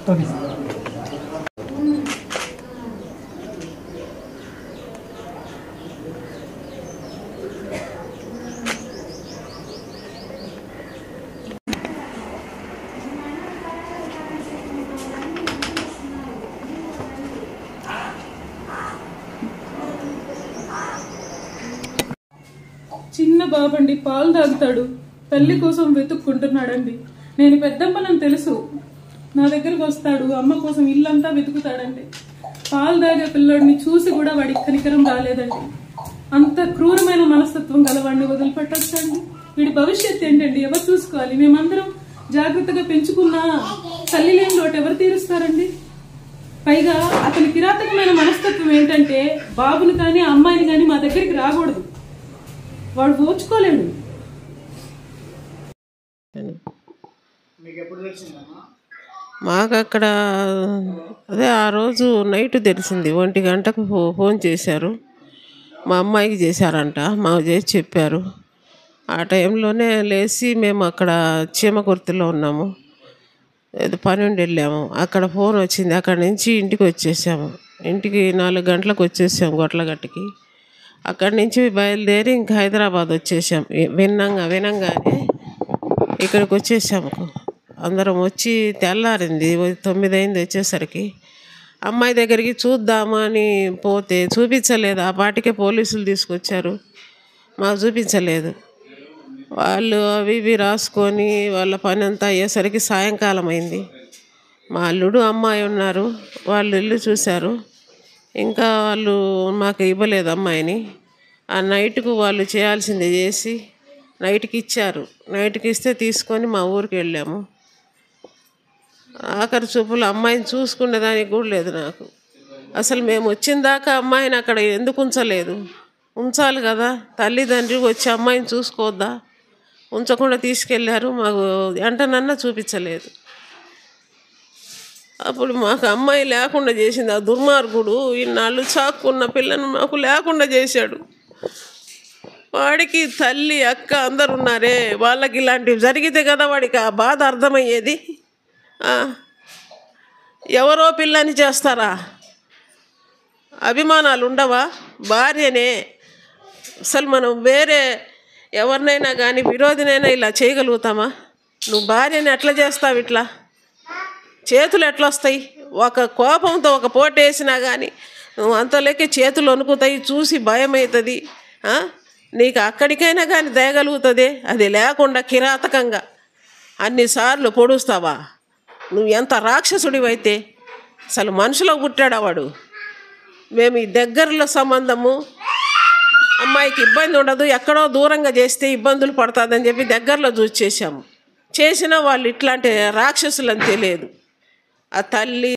Okay sir. చిన్న బాబండి, పాలు తాగుతాడు, తల్లి కోసం వెతుక్కుంటున్నాడండి. నేను పెద్దమ్మనని తెలుసు, నా దగ్గరకు వస్తాడు, అమ్మ కోసం ఇల్లంతా వెతుకుతాడండి. పాలు తాగే పిల్లోడిని చూసి కూడా వాడికి కనికరం రాలేదండి. అంత క్రూరమైన మనస్తత్వం గలవాడిని వదిలిపెట్టొచ్చండి? వీడి భవిష్యత్తు ఏంటండి? ఎవరు చూసుకోవాలి? మేమందరం జాగ్రత్తగా పెంచుకున్న తల్లి లేని లోటు ఎవరు తీరుస్తారండి? పైగా అతని కిరాతకమైన మనస్తత్వం ఏంటంటే, బాబుని కానీ అమ్మాయిని కానీ మా దగ్గరికి రాకూడదు, వాడు ఓర్చుకోలేడు. మాకు అక్కడ అదే ఆ రోజు నైట్ తెలిసింది. 1 గంటకు ఫోన్ చేశారు, మా అమ్మాయికి చేశారంట. మాకు చేసి చెప్పారు. ఆ టైంలోనే లేచి మేము అక్కడ చీమకుర్తిలో ఉన్నాము, ఏదో పని ఉండి వెళ్ళాము. అక్కడ ఫోన్ వచ్చింది. అక్కడ నుంచి ఇంటికి వచ్చేసాము. ఇంటికి 4 గంటలకు వచ్చేసాము గొట్లగట్టుకి. అక్కడి నుంచి బయలుదేరి ఇంకా హైదరాబాద్ వచ్చేసాం. వినంగానే ఇక్కడికి వచ్చేసాము. అందరం వచ్చి తెల్లారింది, 9 అయింది వచ్చేసరికి. అమ్మాయి దగ్గరికి చూద్దాము అని పోతే చూపించలేదు. ఆ పాటికే పోలీసులు తీసుకొచ్చారు, మాకు చూపించలేదు. వాళ్ళు అవి ఇవి రాసుకొని వాళ్ళ పని అంతా అయ్యేసరికి సాయంకాలం అయింది. మా అల్లుడు అమ్మాయి ఉన్నారు, వాళ్ళు ఇల్లు చూశారు. ఇంకా వాళ్ళు మాకు ఇవ్వలేదు అమ్మాయిని. ఆ నైట్కు వాళ్ళు చేయాల్సింది చేసి నైట్కి ఇచ్చారు. నైట్కి ఇస్తే తీసుకొని మా ఊరికి వెళ్ళాము. ఆఖరి చూపులు అమ్మాయిని చూసుకునే దానికి కూడా లేదు నాకు. అసలు మేము వచ్చిన దాకా అమ్మాయిని అక్కడ ఎందుకు ఉంచలేదు? ఉంచాలి కదా, తల్లిదండ్రి వచ్చి అమ్మాయిని చూసుకోవద్దా? ఉంచకుండా తీసుకెళ్ళారు. మాకు వెంటనన్నా చూపించలేదు. అప్పుడు మాకు అమ్మాయి లేకుండా చేసింది ఆ దుర్మార్గుడు. ఇన్నాళ్ళు చాక్కున్న పిల్లను మాకు లేకుండా చేశాడు. వాడికి తల్లి అక్క అందరు ఉన్నారే, వాళ్ళకి ఇలాంటివి జరిగితే కదా వాడికి ఆ బాధ అర్థమయ్యేది. ఎవరో పిల్లని చేస్తారా? అభిమానాలు ఉండవా? భార్యనే. అసలు మనం వేరే ఎవరినైనా కానీ విరోధినైనా ఇలా చేయగలుగుతామా? నువ్వు భార్యని ఎట్లా చేస్తావు? ఇట్లా చేతులు ఎట్లా వస్తాయి? ఒక కోపంతో ఒక పోటు వేసినా కానీ నువ్వు అంతలోకి చేతులు వణుకుతాయి, చూసి భయం అవుతుంది. నీకు అక్కడికైనా కానీ దయగలుగుతుంది. అది లేకుండా కిరాతకంగా అన్నిసార్లు పొడుస్తావా? నువ్వు ఎంత రాక్షసుడివైతే అసలు మనుషులో పుట్టాడా వాడు? మేము ఈ దగ్గరలో సంబంధము, అమ్మాయికి ఇబ్బంది ఉండదు, ఎక్కడో దూరంగా చేస్తే ఇబ్బందులు పడుతుందని చెప్పి దగ్గరలో చూసి చేశాము. చేసినా వాళ్ళు ఇట్లాంటి రాక్షసులని తెలియదు. ఆ తల్లి